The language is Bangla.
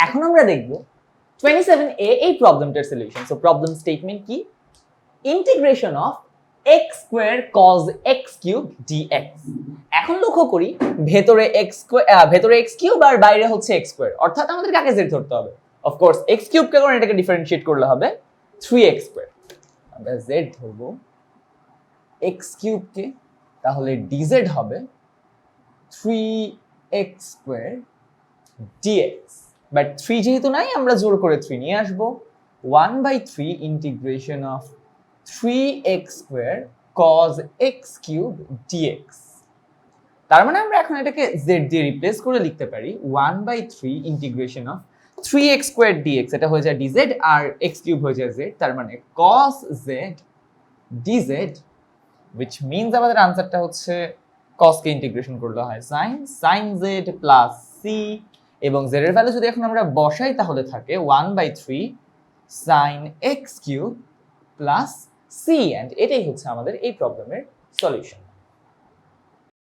এখন আমরা দেখব 27A এই প্রবলেমটার সলিউশন। সো প্রবলেম স্টেটমেন্ট কি? Integration of x square cos x cube dx। এখন লক্ষ্য করি ভেতরে x কিউব আর বাইরে হচ্ছে x স্কয়ার, অর্থাৎ আমাদের কাকে z ধরতে হবে? অফ কোর্স x কিউব কে করে এটাকে ডিফারেন্সিয়েট করলে হবে 3x স্কয়ার। আমরা z ধরব x কিউব কে, তাহলে dz হবে 3x স্কয়ার dx। বাট 3 যেহেতু নাই, আমরা জোর করে 3 নিয়ে আসব। 1/3 integration of 3x square cos x cube dx। তার মানে আমরা এখন এটাকে z দিয়ে রিপ্লেস করে লিখতে পারি 1/3 integration of 3x square dx। এটা হয়ে যায় dz আর x কিউব হয়ে যায় z, তার মানে cos z dz, which means আমাদের আনসারটা হচ্ছে cos কে ইন্টিগ্রেশন করলে হয় sin z প্লাস c, এবং z এর ভ্যালু যদি এখন আমরা বসাই তাহলে থাকে 1/3 sin x cube plus c, and এটাই হচ্ছে আমাদের এই প্রবলেমের সলিউশন।